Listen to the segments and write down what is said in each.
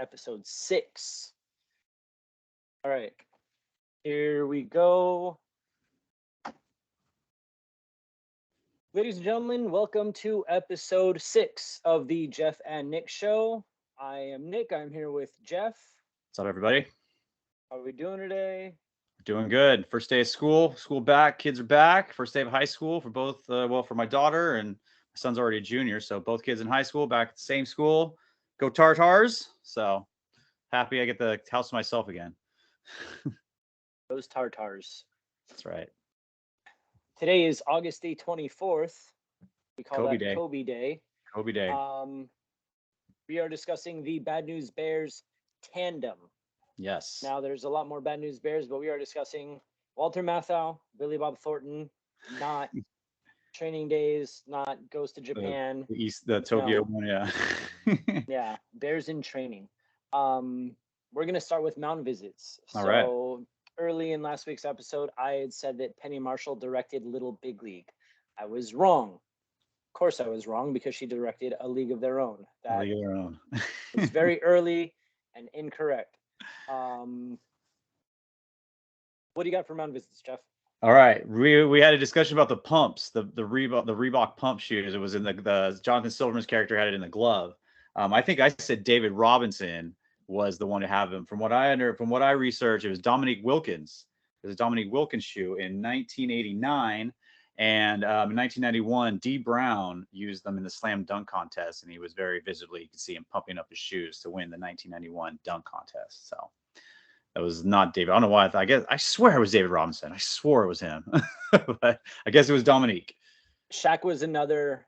episode 6. All right, here we go. Ladies and gentlemen, welcome to episode 6 of the Jeff and Nick Show. I am Nick. I'm here with Jeff. What's up, everybody? How are we doing today? Doing good. First day of school. School back. Kids are back. First day of high school for both. For my daughter, and my son's already a junior, so both kids in high school back at the same school. Go Tartars! So happy I get the house to myself again. Those Tartars. That's right. Today is August the 24th. We call Kobe that Day. Kobe Day. Kobe Day. We are discussing the Bad News Bears tandem. Yes. Now, there's a lot more Bad News Bears, but we are discussing Walter Matthau, Billy Bob Thornton, not Training Days, not Goes to Japan. The Tokyo one, yeah. Yeah, Bears in Training. We're going to start with mound visits. All right. Early in last week's episode, I had said that Penny Marshall directed Little Big League. I was wrong. Of course I was wrong, because she directed A League of Their Own. A League of Their Own. It's very early and incorrect. What do you got for mound visits, Jeff? All right, we had a discussion about the pumps, the Reebok pump shoes. It was in the Jonathan Silverman's character had it in the glove. I think I said David Robinson was the one to have them. From what I researched, it was Dominique Wilkins. It was a Dominique Wilkins shoe in 1989, and in 1991, D. Brown used them in the slam dunk contest, and he was very visibly, you could see him pumping up his shoes to win the 1991 dunk contest. So that was not David. I don't know why. I swear it was David Robinson. I swore it was him, but I guess it was Dominique. Shaq was another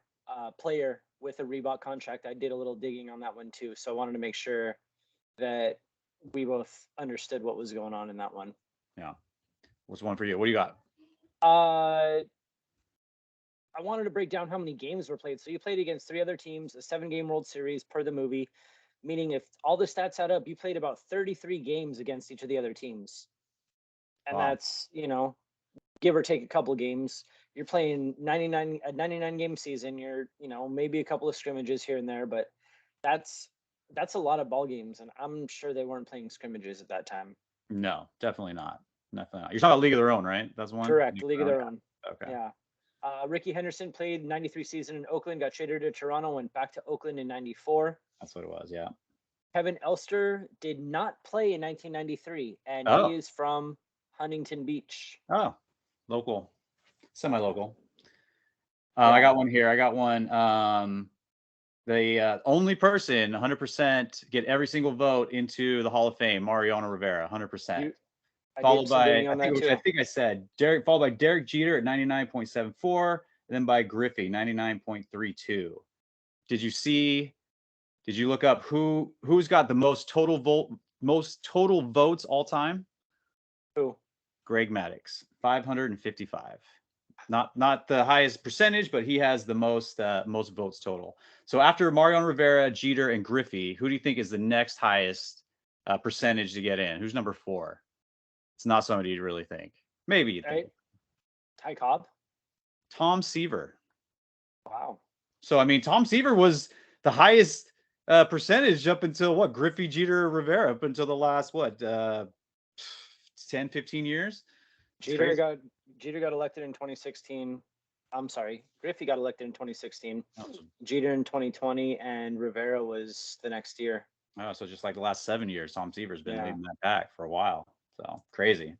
player with a Reebok contract. I did a little digging on that one too, so I wanted to make sure that we both understood what was going on in that one. Yeah. What's one for you? What do you got? I wanted to break down how many games were played. So you played against 3 other teams, a 7-game World Series per the movie, meaning if all the stats add up, you played about 33 games against each of the other teams. And Wow. that's, give or take a couple games. You're playing a 99 game season. You're, maybe a couple of scrimmages here and there, but that's a lot of ball games, and I'm sure they weren't playing scrimmages at that time. No, definitely not. Definitely not. You're talking about League of Their Own, right? That's one? Correct, League of Their Own. Okay. Yeah. Ricky Henderson played 93 season in Oakland, got traded to Toronto, went back to Oakland in 94. That's what it was, yeah. Kevin Elster did not play in 1993, and he is from Huntington Beach. Oh, local. Semi-local. I got one here. I got one. The only person 100% get every single vote into the Hall of Fame, Mariano Rivera, 100%. Followed by, I think I said followed by Derek Jeter at 99.74, and then by Griffey 99.32. Did you look up who's got the most total votes all time? Who? Greg Maddux, 555. Not the highest percentage, but he has the most votes total. So after Mariano Rivera, Jeter, and Griffey, who do you think is the next highest percentage to get in? Who's number 4? It's not somebody you'd really think. Maybe you'd think. Ty Cobb? Tom Seaver. Wow. So, I mean, Tom Seaver was the highest percentage up until what? Griffey, Jeter, Rivera, up until the last, 10, 15 years? Jeter got elected in 2016. I'm sorry, Griffey got elected in 2016. Jeter in 2020, and Rivera was the next year. Oh, so just like the last 7 years, Tom Seaver's been leading that back for a while. So crazy.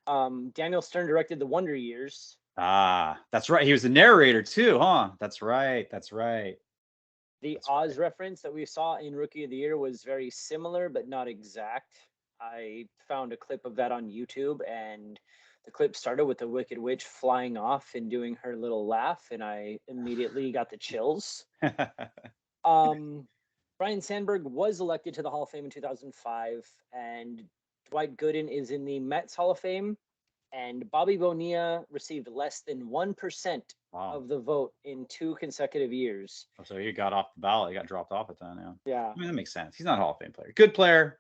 Daniel Stern directed The Wonder Years. Ah, that's right. He was the narrator too, huh? That's right. The Oz reference that we saw in Rookie of the Year was very similar, but not exact. I found a clip of that on YouTube, and the clip started with the Wicked Witch flying off and doing her little laugh, and I immediately got the chills. Brian Sandberg was elected to the Hall of Fame in 2005, and Dwight Gooden is in the Mets Hall of Fame, and Bobby Bonilla received less than 1% of the vote in 2 consecutive years. Oh, so he got off the ballot. He got dropped off at that now. Yeah. I mean, that makes sense. He's not a Hall of Fame player. Good player.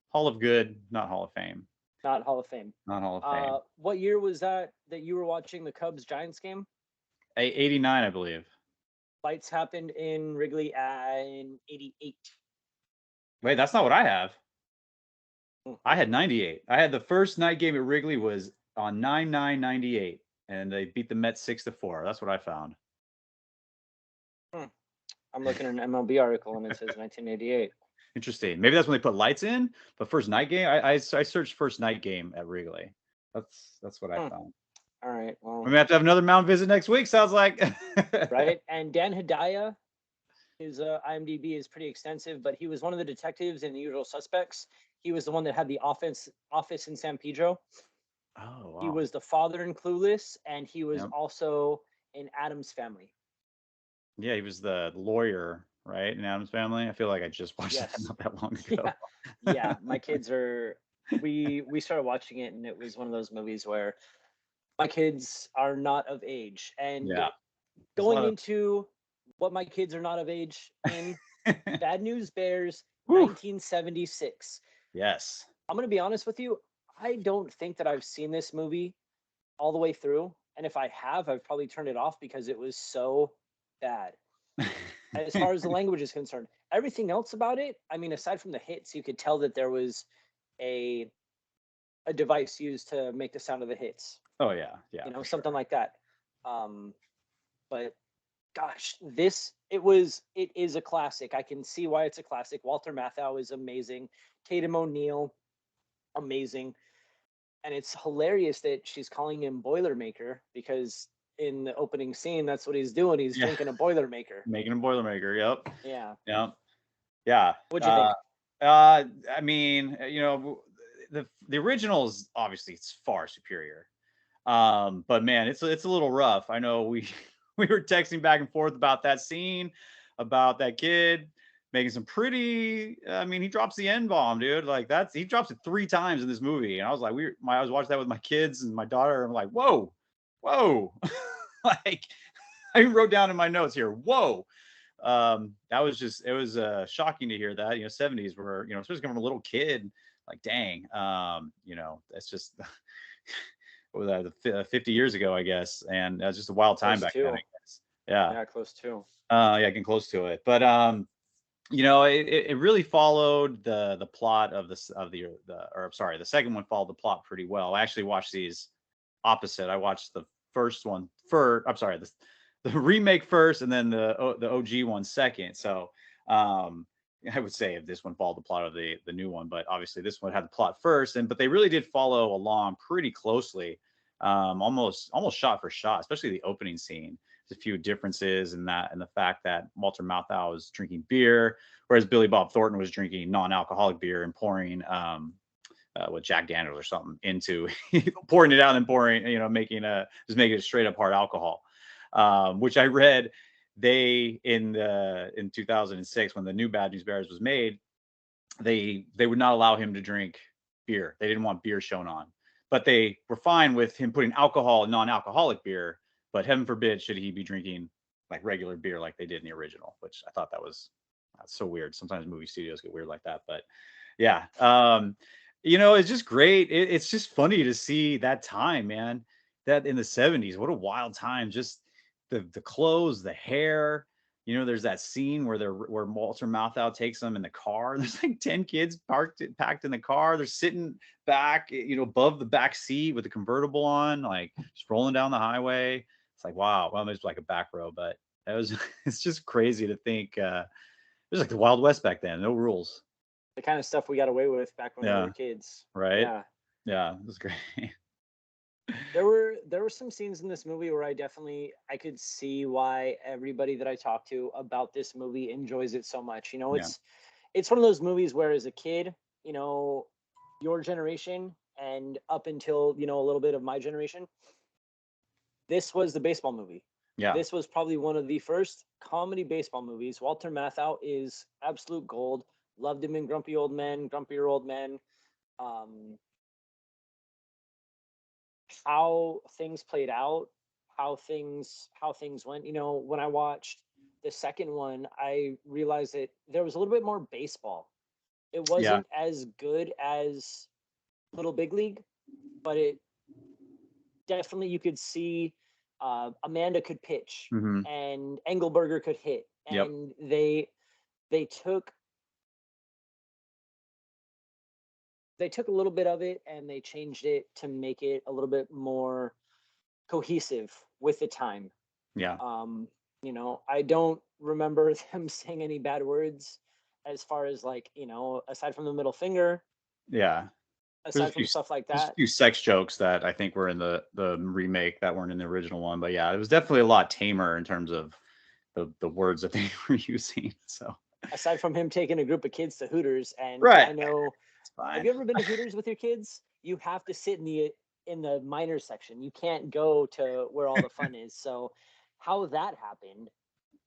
Hall of Good, not Hall of Fame. Not Hall of Fame. Not Hall of Fame. What year was that you were watching the Cubs-Giants game? 89, I believe. Fights happened in Wrigley in 88. Wait, that's not what I have. Hmm. I had 98. I had the first night game at Wrigley was on 9/9/98, and they beat the Mets 6-4. That's what I found. Hmm. I'm looking at an MLB article and it says 1988. Interesting. Maybe that's when they put lights in. But first night game, I searched first night game at Wrigley. That's what I Hmm. found. All right. We Well, may have to have another mound visit next week. Sounds like. right. And Dan Hedaya, his IMDb is pretty extensive, but he was one of the detectives in The Usual Suspects. He was the one that had the office in San Pedro. Oh He wow. was the father in Clueless, and he was Yep. also in Adam's Family. Yeah, he was the lawyer, right, in Adam's Family. I feel like I just watched that Yes. not that long ago. Yeah. Yeah. My kids are. We started watching it, and it was one of those movies where my kids are not of age, and Yeah, there's a going lot into what my kids are not of age in, of. Bad News Bears Whew. 1976. Yes. I'm going to be honest with you. I don't think that I've seen this movie all the way through. And if I have, I've probably turned it off because it was so bad. As far as the language is concerned, everything else about it, I mean, aside from the hits, you could tell that there was a a device used to make the sound of the hits, Oh yeah, yeah, for sure. something like that. Um, but gosh, it is a classic. I can see why it's a classic. Walter Matthau is amazing. Tatum O'Neal, amazing. And it's hilarious that she's calling him Boilermaker because in the opening scene, that's what he's doing. He's Yeah, drinking a Boilermaker. making a Boilermaker. Yep. Yeah. Yep. Yeah. What'd you think? I mean, the original is obviously it's far superior. But man, it's a little rough. I know we we were texting back and forth about that scene, about that kid making some pretty. I mean, he drops the N bomb, dude. Like he drops it 3 times in this movie, and I was like, I was watching that with my kids and my daughter. And I'm like, whoa, whoa, like I wrote down in my notes here, whoa. That was just it was shocking to hear that. 70s were especially coming from a little kid. Like, dang, that's just what was that, 50 years ago, I guess, and it was just a wild time Close back then, I to. guess. Yeah, Yeah, close to. yeah, getting close to it, but it really followed the plot of or I'm sorry, the second one followed the plot pretty well. I actually watched these opposite. I watched the first one first. I'm sorry, the remake first, and then the OG one second. So um, I would say if this one followed the plot of the new one, but obviously this one had the plot first, but they really did follow along pretty closely, almost shot for shot, especially the opening scene. There's a few differences in that, and the fact that Walter Matthau was drinking beer, whereas Billy Bob Thornton was drinking non-alcoholic beer and pouring with Jack Daniels or something into pouring it out and pouring, just making it straight up hard alcohol. Which I read in 2006 when the new Bad News Bears was made, they would not allow him to drink beer. They didn't want beer shown on, but they were fine with him putting alcohol, non-alcoholic beer. But heaven forbid should he be drinking like regular beer like they did in the original, which I thought that's so weird. Sometimes movie studios get weird like that, but yeah. It's just great. It's just funny to see that time, man. That in the 70s, what a wild time. Just the clothes, the hair. There's that scene where Walter Matthau takes them in the car. There's like 10 kids packed in the car. They're sitting back, above the back seat with the convertible on, like just rolling down the highway. It's like, wow. Well, it's like a back row, but it's just crazy to think it was like the Wild West back then, no rules. The kind of stuff we got away with back when we were Yeah. kids. Right. Yeah. Yeah, it was great. There were some scenes in this movie where I could see why everybody that I talked to about this movie enjoys it so much. Yeah. It's one of those movies where as a kid, your generation and up until, a little bit of my generation, this was the baseball movie. Yeah. This was probably one of the first comedy baseball movies. Walter Matthau is absolute gold. Loved him in Grumpier Old Men. Um, how things played out, how things went. When I watched the second one, I realized that there was a little bit more baseball. It Yeah. wasn't as good as Little Big League, but it definitely you could see Amanda could pitch Hmm. and Engelberger could hit, Yep. and they took they took a little bit of it and they changed it to make it a little bit more cohesive with the time. Yeah. I don't remember them saying any bad words as far as like, aside from the middle finger, Yeah. There's a aside few from stuff like there's a that. few sex jokes that I think were in the remake that weren't in the original one, but yeah, it was definitely a lot tamer in terms of the words that they were using. So Aside from him taking a group of kids to Hooters, and right, I know, it's have fine. you ever been to Hooters with your kids? You have to sit in the minor section. You can't go to where all the fun is. So how that happened,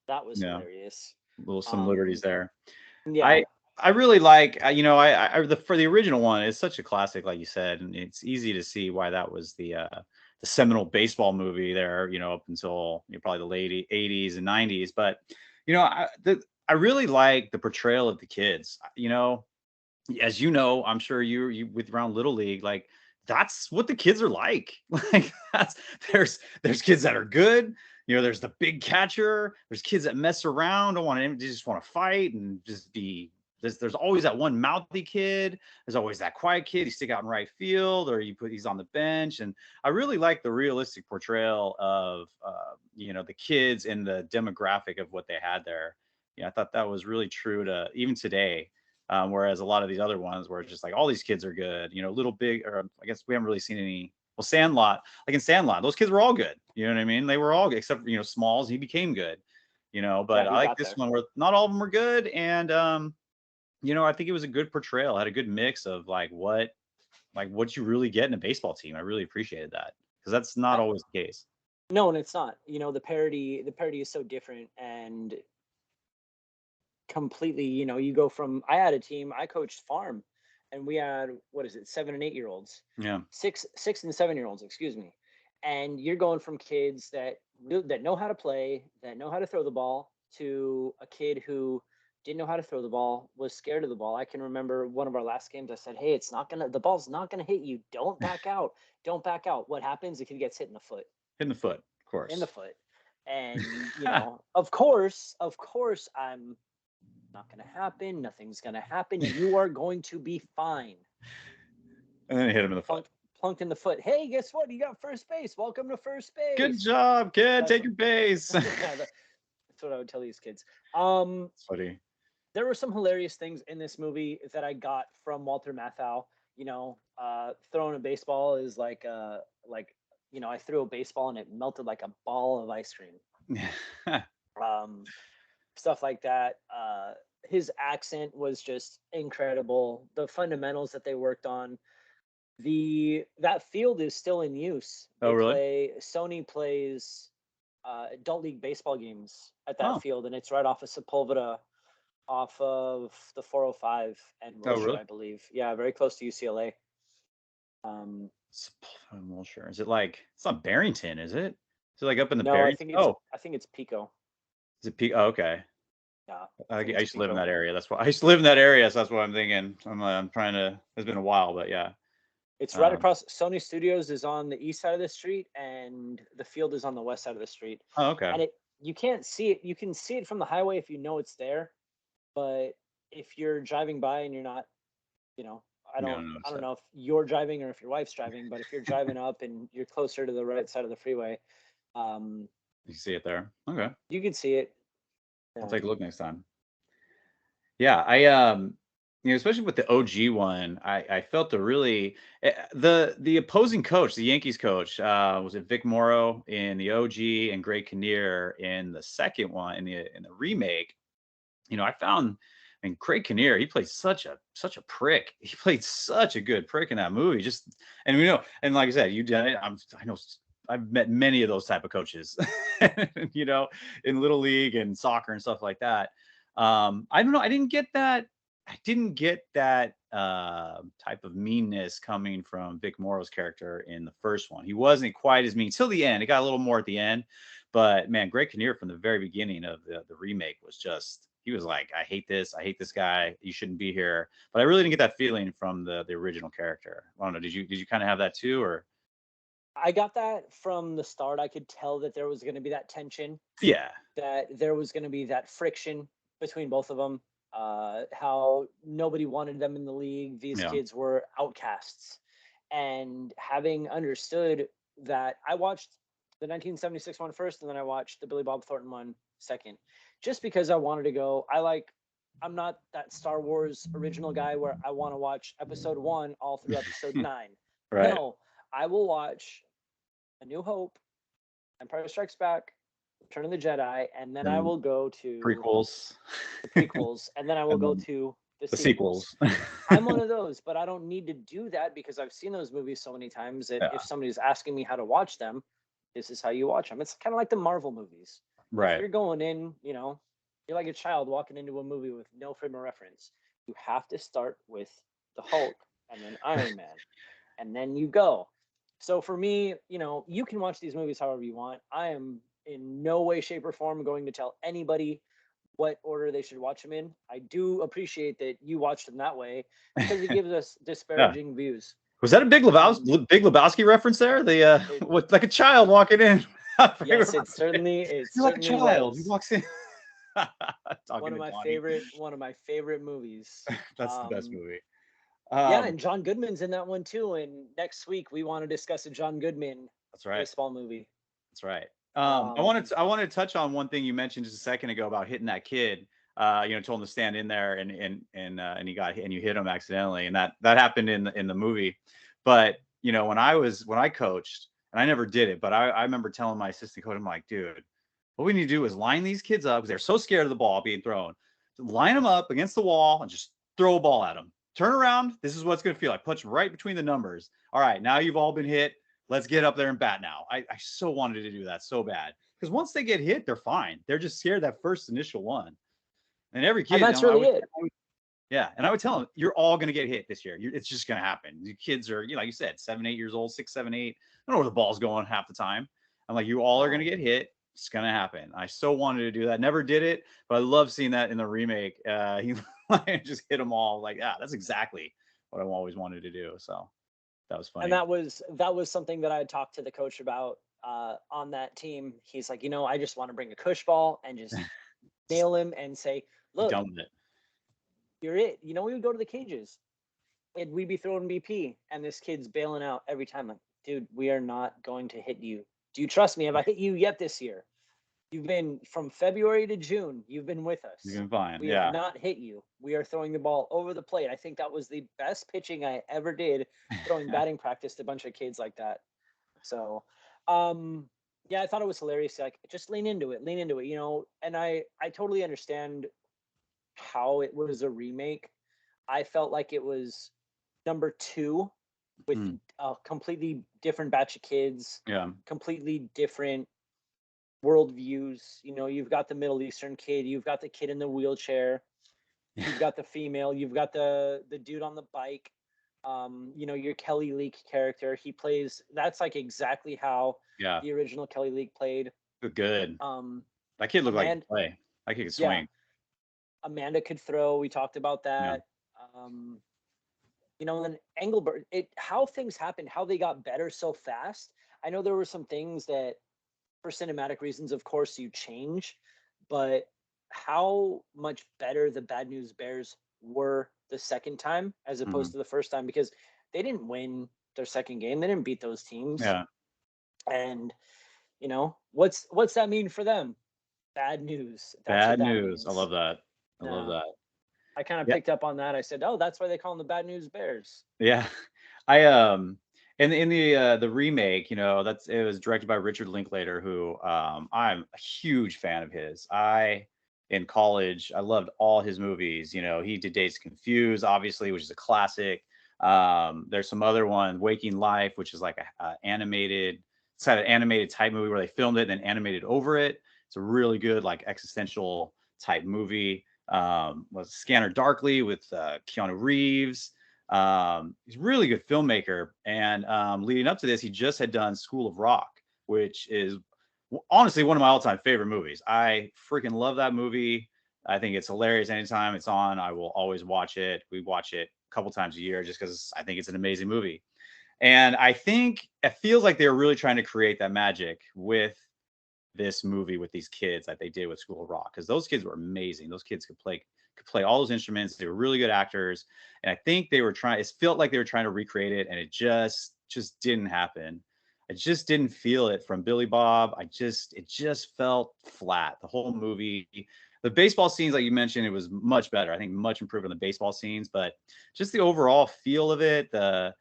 that was Yeah, hilarious. little some liberties Um, there. yeah, I really like for the original one, it's such a classic, like you said, and it's easy to see why that was the seminal baseball movie there, up until probably the late 80s and 90s. But I really like the portrayal of the kids. As I'm sure you with around Little League, like that's what the kids are like. Like that's there's kids that are good. There's the big catcher. There's kids that mess around, don't want to, just want to fight and just be. There's always that one mouthy kid. There's always that quiet kid. You stick out in right field, or he's on the bench. And I really like the realistic portrayal of the kids and the demographic of what they had there. I thought that was really true to even today. Whereas a lot of these other ones where it's just like all these kids are good, Little Big, or I guess we haven't really seen any. Well, Sandlot, like in Sandlot, those kids were all good. You know what I mean? They were all good, except for, Smalls. He became good, yeah, but I he like got this there. one where not all of them were good. And, I think it was a good portrayal, had a good mix of what you really get in a baseball team. I really appreciated that because that's not I, always the case. no, and it's not. The parody is so different and completely. You go from, I had a team, I coached farm, and we had, what is it, 7 and 8 year olds, Yeah. 6 and 7 year olds, excuse me. And you're going from kids that know how to play, that know how to throw the ball, to a kid who didn't know how to throw the ball, was scared of the ball. I can remember one of our last games, I said, hey, the ball's not gonna hit you, don't back out, don't back out. What happens? The kid gets hit in the foot, In the foot, of in the course. foot. And of course I'm not going to happen. Nothing's going to happen. You are going to be fine. And then it hit him in the foot. Plunked in the foot. Hey, guess what? You got first base. Welcome to first Good base. job, kid. That's Take your base. yeah, that's what I would tell these kids. It's funny. There were some hilarious things in this movie that I got from Walter Matthau. Throwing a baseball is I threw a baseball and it melted like a ball of ice cream. Um, Stuff like that. His accent was just incredible. The fundamentals that they worked on. That field is still in use. Oh, really? Sony plays adult league baseball games at that Oh, field, and it's right off of Sepulveda, off of the 405 and oh, Wilshire, really? I believe. Yeah, very close to UCLA. I'm not sure. Is it like it's not Barrington, is it? Is it like up in the No, I Barrington? think it's Oh, I think it's Pico. is it Oh, okay. Yeah, I I think I it's used to live in Pico. that area. That's why I used to live in that area. So that's what I'm thinking. I'm trying to. It's been a while, but yeah. It's right Um, across. Sony Studios is on the east side of the street, and the field is on the west side of the street. oh, okay. And you can't see it. You can see it from the highway if you know it's there, but if you're driving by and you're not, you know, I Yeah, I don't, don't know. I don't know if you're driving or if your wife's driving, but if you're driving up and you're closer to the right side of the freeway, um, You see it there. Okay, you can see it. I'll Yeah. take a look next time. Yeah, especially with the OG one, I felt the opposing coach, the Yankees coach, was it Vic Morrow in the OG and Greg Kinnear in the second one in the remake. I found, I mean, Craig Kinnear, he played such a prick. He played such a good prick in that movie. And and like I said, you did it. I know I've met many of those type of coaches, in Little League and soccer and stuff like that. I don't know. I didn't get that. Type of meanness coming from Vic Morrow's character in the first one. He wasn't quite as mean till the end. It got a little more at the end, but man, Greg Kinnear from the very beginning of the remake was just, he was like, I hate this guy. You shouldn't be here. But I really didn't get that feeling from the original character. I don't know. Did you kind of have that too, or? I got that from the start. I could tell that there was going to be that tension, Yeah. that there was going to be that friction between both of them. how nobody wanted them in the league. These Yeah. kids were outcasts. And having understood that, I watched the 1976 one first, and then I watched the Billy Bob Thornton one second, just because I wanted to go. I'm not that Star Wars original guy where I want to watch episode 1 all through episode 9. Right. No, I will watch A New Hope, Empire Strikes Back, Return of the Jedi, and then I And will go to prequels. the prequels, and then I will And go then to the the sequels. sequels. I'm one of those, but I don't need to do that because I've seen those movies so many times that Yeah. if somebody's asking me how to watch them, this is how you watch them. It's kind of like the Marvel movies. If Right. you're going in, you're like a child walking into a movie with no frame of reference. You have to start with the Hulk and then Iron Man, and then you go. So for me, you can watch these movies however you want. I am in no way, shape, or form going to tell anybody what order they should watch them in. I do appreciate that you watched them that way because it gives us Yeah. disparaging views. Was that a Big Lebowski reference there? The with like a child walking in. Yes, it certainly You're like a child. He was walks in. one Talking of to my Donnie. favorite movies. That's the best movie. Yeah, and John Goodman's in that one too. And next week we want to discuss a John Goodman That's right. baseball movie. That's right. I wanted to touch on one thing you mentioned just a second ago about hitting that kid. Told him to stand in there, and he got hit, and you hit him accidentally, and that happened in the movie. But when I coached, and I never did it, but I remember telling my assistant coach, I'm like, dude, what we need to do is line these kids up because they're so scared of the ball being thrown. Line them up against the wall and just throw a ball at them. Turn around. This is what it's going to feel like. Punch right between the numbers. All right, now you've all been hit. Let's get up there and bat now. I so wanted to do that so bad because once they get hit, they're fine. They're just scared that first initial one. And every kid, And that's really it. And I would tell them, you're all going to get hit this year. It's just going to happen. The kids are, like you said, 7, 8 years old, 6, 7, 8. I don't know where the ball's going half the time. I'm like, you all are going to get hit. It's going to happen. I so wanted to do that. Never did it, but I love seeing that in the remake. He just hit them all. Like, that's exactly what I always wanted to do. So that was funny. And that was something that I had talked to the coach about on that team. He's like, I just want to bring a cush ball and just nail him and say, look, done with it. You're it. We would go to the cages and we'd be throwing BP and this kid's bailing out every time. Like, dude, we are not going to hit you. Do you trust me? Have I hit you yet this year? You've been from February to June. You've been with us. You've been fine. We have not hit you. We are throwing the ball over the plate. I think that was the best pitching I ever did, throwing batting practice to a bunch of kids like that. So, yeah, I thought it was hilarious. Like, just lean into it, and I totally understand how it was a remake. I felt like it was number 2 with a completely different batch of kids. Yeah. Completely different worldviews. You've got the Middle Eastern kid, you've got the kid in the wheelchair, you've got the female, you've got the dude on the bike. Your Kelly Leak character, he plays, that's like exactly how the original Kelly Leak played. Good. That kid looked like he could play. That kid could swing. Yeah. Amanda could throw. We talked about that. And then Engelbert, how things happened, how they got better so fast. I know there were some things that, for cinematic reasons, of course, you change, but how much better the Bad News Bears were the second time as opposed to the first time, because they didn't win their second game. They didn't beat those teams. Yeah. And, what's that mean for them? Bad news. Bad news. I love that. I love that. I kind of picked up on that. I said, oh, that's why they call them the Bad News Bears. Yeah. In the remake, it was directed by Richard Linklater, who I'm a huge fan of his. In college, I loved all his movies. He did Dazed and Confused, obviously, which is a classic. There's some other one, Waking Life, which is like an animated type movie where they filmed it and then animated over it. It's a really good, like, existential type movie. Was Scanner Darkly with Keanu Reeves. He's a really good filmmaker. And leading up to this, he just had done School of Rock, which is honestly one of my all-time favorite movies. I freaking love that movie. I think it's hilarious. Anytime it's on, I will always watch it. We watch it a couple times a year just because I think it's an amazing movie. And I think it feels like they were really trying to create that magic with this movie with these kids that they did with School of Rock, because those kids were amazing. Those kids could play could play all those instruments. They were really good actors, and I think they were trying. It felt like they were trying to recreate it, and it just didn't happen. I just didn't feel it from Billy Bob. It just felt flat. The whole movie. The baseball scenes, like you mentioned, it was much better. I think much improved on the baseball scenes, but just the overall feel of it, I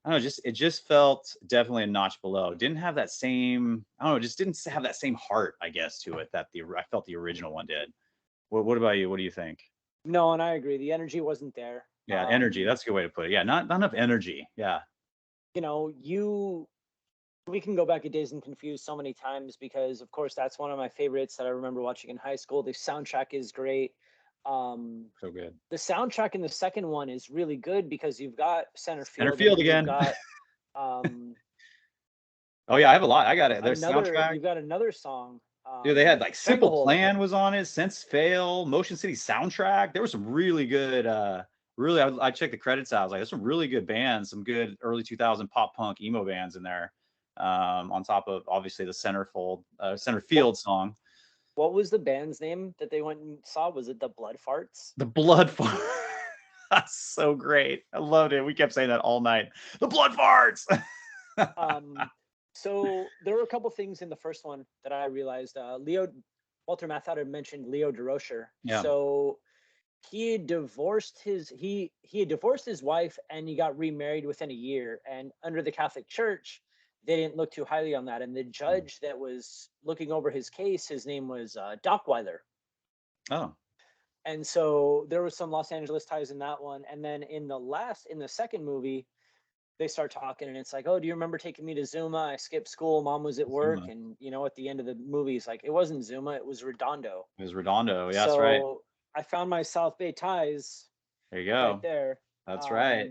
don't know, it just felt definitely a notch below. Didn't have that same, I don't know, just didn't have that same heart, I guess, to it that I felt the original one did. What about you? What do you think? No, and I agree. The energy wasn't there. Yeah, energy. That's a good way to put it. Yeah, not enough energy. Yeah. You know, we can go back to Dazed and Confused so many times because, of course, that's one of my favorites that I remember watching in high school. The soundtrack is great. So good. The soundtrack in the second one is really good because you've got center field. Center field again. You've got, oh yeah, I have a lot. I got it. There's soundtrack. You've got another song. Dude, they had like Simple Plan was on it, Sense Fail, Motion City soundtrack. There was some really good, really, I checked the credits out. I was like, there's some really good bands, some good early 2000 pop punk emo bands in there. On top of obviously the center field song. What was the band's name that they went and saw? Was it the Blood Farts? The Blood Farts. That's so great. I loved it. We kept saying that all night. The Blood Farts. So there were a couple things in the first one that I realized. Walter Matthau had mentioned Leo Durocher. Yeah. So he had divorced his wife and he got remarried within a year. And under the Catholic Church, they didn't look too highly on that. And the judge that was looking over his case, his name was Dockweiler. Oh. And so there was some Los Angeles ties in that one. And then in the second movie, they start talking and it's like, oh, do you remember taking me to Zuma? I skipped school. Mom was at work. Zuma. And, you know, at the end of the movie, it's like, it wasn't Zuma. It was Redondo. It was Redondo. Yeah, that's right. So I found my South Bay ties. There you go. Right there. That's right.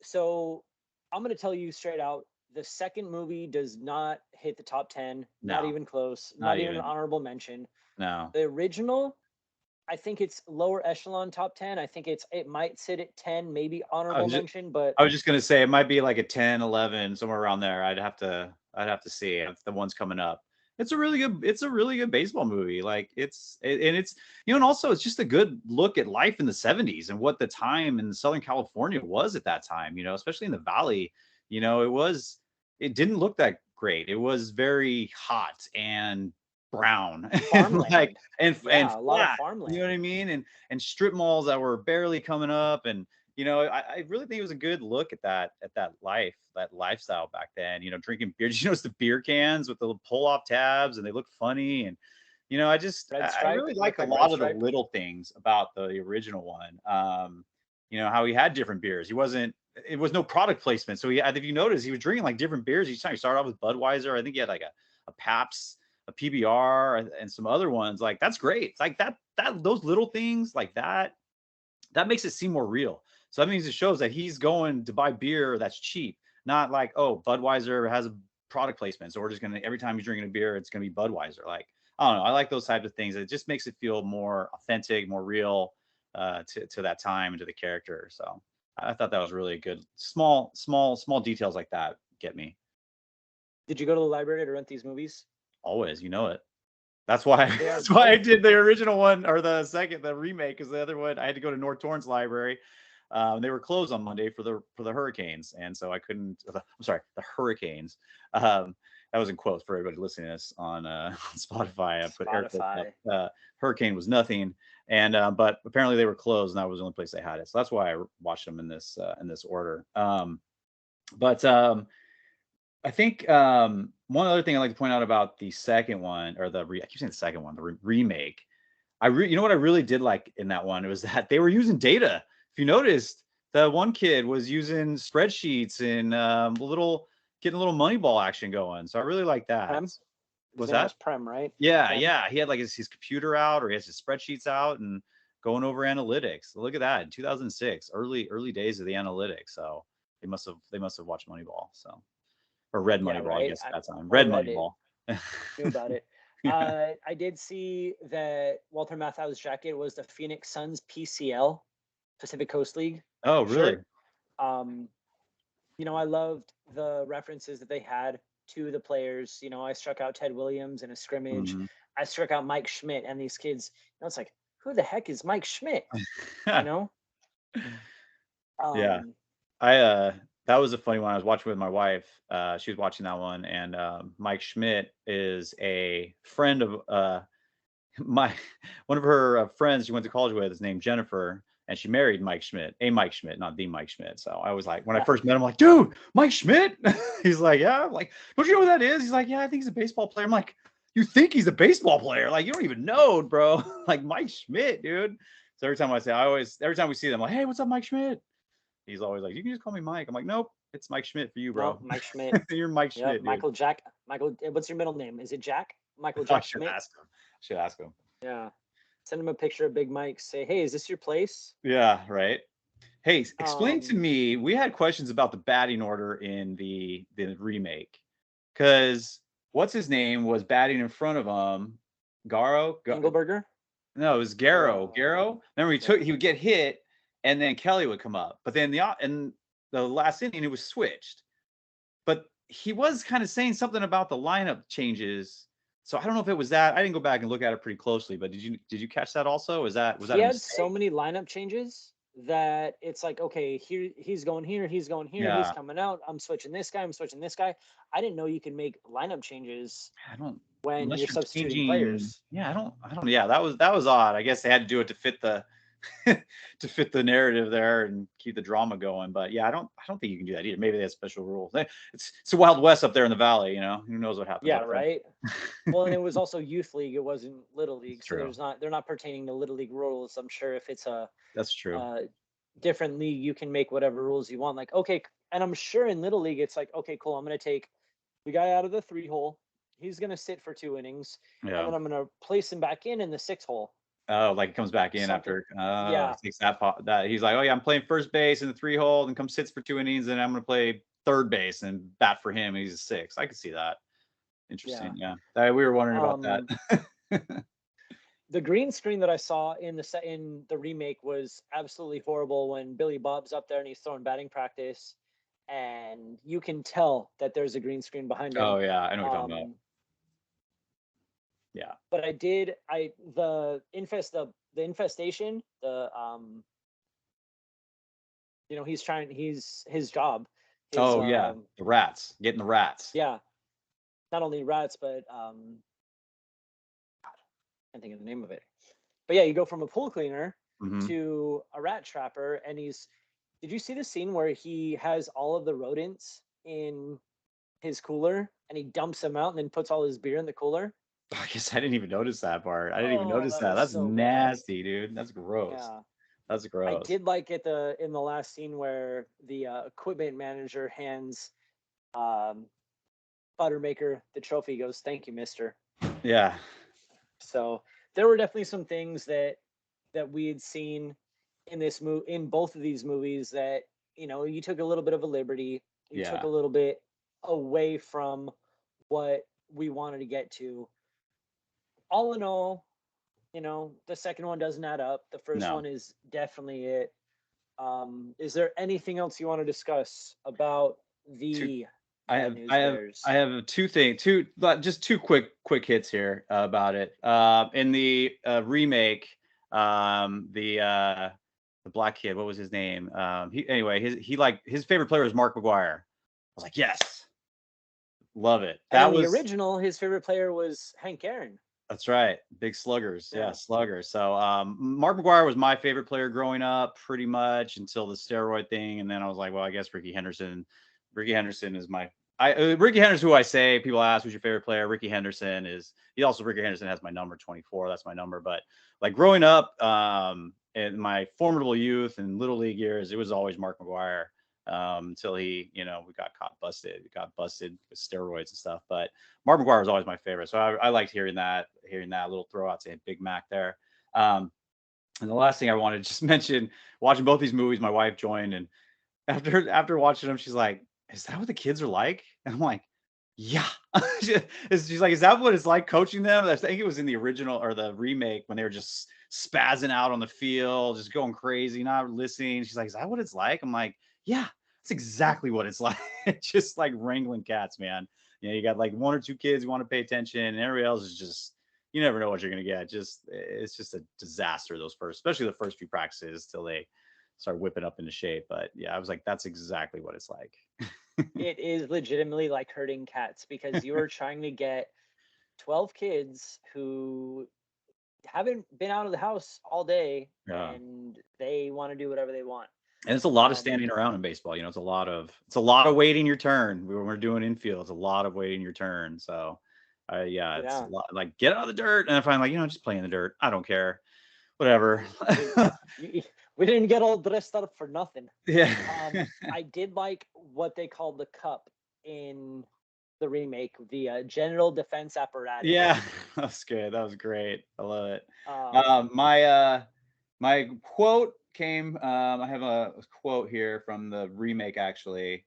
So I'm going to tell you straight out, the second movie does not hit the top 10. No, not even close. Not even an honorable mention. No. The original, I think it's lower echelon top 10. I think it might sit at 10, maybe honorable mention, but I was just going to say it might be like a 10, 11, somewhere around there. I'd have to see if the one's coming up. It's a really good baseball movie. Like it's, you know, and also it's just a good look at life in the 70s and what the time in Southern California was at that time, you know, especially in the Valley. You know, it didn't look that great. It was very hot and brown and like and a lot of farmland. You know what I mean? And strip malls that were barely coming up. And you know, I really think it was a good look at that lifestyle back then. You know, drinking beer. Did you notice the beer cans with the pull-off tabs and they look funny? And you know, I really like a lot of the little things about the original one. You know, how he had different beers. It was no product placement. So if you notice, he was drinking like different beers each time. He started off with Budweiser. I think he had like a Pabst, a PBR, and some other ones. Like that's great. It's like that those little things like that makes it seem more real. So that means it shows that he's going to buy beer that's cheap, not like, oh, Budweiser has a product placement, so we're just gonna, every time he's drinking a beer, it's gonna be Budweiser. Like, I don't know. I like those types of things. It just makes it feel more authentic, more real to that time and to the character. So I thought that was really good. Small details like that get me. Did you go to the library to rent these movies? Always, you know it. That's why I did the original one or the remake, because the other one I had to go to North Torrance Library. They were closed on Monday for the hurricanes, and so I couldn't. I'm sorry, the Hurricanes. That was in quotes for everybody listening to this on Spotify. I put Spotify. Hurricane was nothing, and but apparently they were closed, and that was the only place they had it. So that's why I watched them in this order. I think one other thing I'd like to point out about the second one, or I keep saying the second one, the remake. You know what I really did like in that one? It was that they were using data. If you noticed, the one kid was using spreadsheets and getting a little Moneyball action going. So I really like that. Prem? Was that Prem, right? Yeah, Prem. Yeah. He had like his computer out, or he has his spreadsheets out and going over analytics. Look at that, in 2006, early days of the analytics. So they must have watched Moneyball. So, or read Moneyball, right? I guess at that time. Read Moneyball. Knew about it. I did see that Walter Matthau's jacket was the Phoenix Suns PCL, Pacific Coast League. Oh, really? You know, I loved the references that they had to the players. You know, I struck out Ted Williams in a scrimmage. Mm-hmm. I struck out Mike Schmidt, and these kids, it's like, who the heck is Mike Schmidt? You know? Yeah. Um, That was a funny one. I was watching with my wife. She was watching that one, and Mike Schmidt is a friend of my one of her friends she went to college with is named Jennifer, and she married Mike Schmidt, a Mike Schmidt, not the Mike Schmidt. So I was like, when I yeah. first met him, I'm like, dude, Mike Schmidt. He's like, yeah. I'm like, don't you know who that is? He's like, yeah, I think he's a baseball player. I'm like, you think he's a baseball player? Like, you don't even know, bro. Like Mike Schmidt, dude. So every time we see them, like, hey, what's up, Mike Schmidt? He's always like, you can just call me Mike. I'm like, nope, it's Mike Schmidt for you, No, bro. Mike Schmidt. You're Mike Yep, Schmidt, dude. Michael. What's your middle name? Is it Jack? Michael I Jack should Schmidt. ask him. Should ask him. Yeah. Send him a picture of Big Mike. Say, hey, is this your place? Yeah, right. Hey, explain to Um, me. We had questions about the batting order in the remake, because what's his name was batting in front of him. Engelberger. No, it was Garrow. Uh, Garrow. Remember, he would get hit, and then Kelly would come up. But then in the last inning, it was switched. But he was kind of saying something about the lineup changes. So I don't know if it was that. I didn't go back and look at it pretty closely, but did you catch that also? Was that he a had so mistake? many lineup changes that it's like, okay, here he's going here, he's going here, he's Yeah, coming out. I'm switching this guy, I'm switching this guy. I didn't know you can make lineup changes I don't when unless you're you're substituting changing. players. Yeah, I don't. Yeah, that was odd. I guess they had to do it to fit the to fit the narrative there and keep the drama going. But yeah, I don't think you can do that either. Maybe they have special rules. It's a Wild West up there in the valley. You know, who knows what happens Yeah, up there. right. Well, and it was also youth league. It wasn't little That's league, so true. they're not pertaining to little league rules. I'm sure if it's That's true. a different league, you can make whatever rules you want. Like, okay, and I'm sure in little league, it's like, okay, cool. I'm gonna take the guy out of the 3 hole. He's gonna sit for 2 innings, and Yeah. then I'm gonna place him back in the 6 hole. Oh, like he comes back in Something. after he Yeah, takes that he's like, oh yeah, I'm playing first base in the 3 hole, and comes sits for 2 innings, and I'm gonna play third base and bat for him. And he's a 6. I could see that. yeah. Interesting. Yeah. We were wondering about that. Um, the green screen that I saw in the remake was absolutely horrible when Billy Bob's up there and he's throwing batting practice, and you can tell that there's a green screen behind him. Oh yeah, I know what you're talking about. Um, Yeah. but the infestation, he's his job, his Oh yeah, the rats, getting the rats. yeah, not only rats but I can't think of the name of it. But yeah, you go from a pool cleaner Hmm. to a rat trapper, and did you see the scene where he has all of the rodents in his cooler and he dumps them out and then puts all his beer in the cooler? I guess I didn't even notice that part. I didn't even Oh, notice that that. was That's so bad. nasty, dude. That's gross. Yeah. That's I gross. did like in the last scene where the equipment manager hands um, Buttermaker the trophy. He goes, "Thank you, Mister." Yeah. So there were definitely some things that we had seen in both of these movies that you took a little bit of a liberty, you took Yeah. a little bit away from what we wanted to get to. All in all, the second one doesn't add up. The first No. one is definitely it. Is there anything else you want to discuss about Two. the I Bad have News I have I Bears? have just two quick hits here about it. In the remake, the black kid, what was his name? His favorite player was Mark McGuire. I was like, yes, love it. And in the original, his favorite player was Hank Aaron. That's right. Big sluggers. Yeah, Yeah. sluggers. So Mark McGuire was my favorite player growing up pretty much until the steroid thing. And then I was like, well, I guess Ricky Henderson. Ricky Henderson is Ricky Henderson, who I say, people ask who's your favorite player. Ricky Henderson has my number 24. That's my number. But like growing up in my formidable youth and little league years, it was always Mark McGuire until we got got busted with steroids and stuff. But Mark McGuire was always my favorite. So I liked hearing that little throw out to Big Mac there. And the last thing I wanted to just mention, watching both these movies, my wife joined, and after watching them, she's like, "Is that what the kids are like?" And I'm like, "Yeah." She's like, "Is that what it's like coaching them?" I think it was in the original or the remake when they were just spazzing out on the field, just going crazy, not listening. She's like, "Is that what it's like?" I'm like, "Yeah, that's exactly what it's like." Just like wrangling cats, man. You got like one or two kids who want to pay attention, and everybody else is just you never know what you're gonna get. It's just a disaster especially the first few practices till they start whipping up into shape. But yeah, I was like, that's exactly what it's like. It is legitimately like herding cats because you are trying to get 12 kids who haven't been out of the house all day Yeah. and they want to do whatever they want. And it's a lot of Um, standing around in baseball. It's a lot of waiting your turn. When we're doing infield, it's a lot of waiting your turn. So, yeah, it's a yeah, lot like get out of the dirt. And if I'm like, just play in the dirt. I don't care. Whatever. we, we didn't get all dressed up for nothing. Yeah. I did like what they called the cup in the remake, the genital defense apparatus. Yeah. That's good. That was great. I love it. Um, My quote came. I have a quote here from the remake. Actually,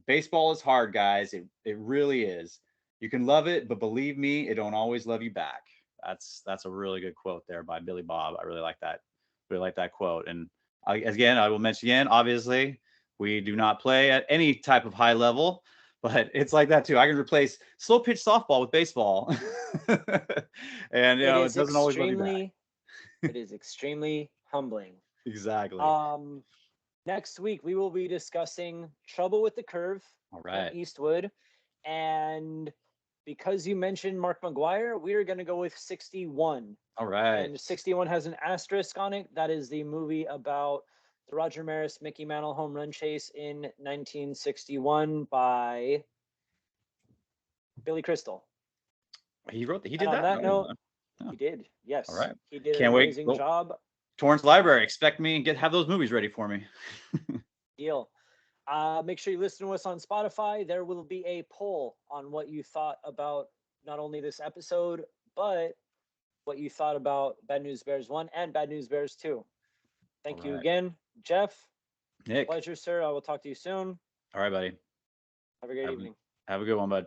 baseball is hard, guys. It really is. You can love it, but believe me, it don't always love you back. That's a really good quote there by Billy Bob. I really like that. Really like that quote. And I will mention again. Obviously, we do not play at any type of high level, but it's like that too. I can replace slow pitch softball with baseball, and it it is doesn't always love you back. it is extremely humbling. Exactly. Um, Next week we will be discussing Trouble with the Curve, All Clint right. Eastwood, and because you mentioned Mark McGuire, we are going to go with 61. All right. And 61 has an asterisk on it. That is the movie about the Roger Maris Mickey Mantle home run chase in 1961 by Billy Crystal. He And did on that? that note, Oh, he did. all Yes, right. he did an Can't wait. amazing Well, job. Torrance Library. Expect me and have those movies ready for me. Deal. Make sure you listen to us on Spotify. There will be a poll on what you thought about not only this episode, but what you thought about Bad News Bears 1 and Bad News Bears 2. Thank All you right. again, Jeff. Nick. Pleasure, sir. I will talk to you soon. All right, buddy. Have a great Have, evening. have a good one, bud.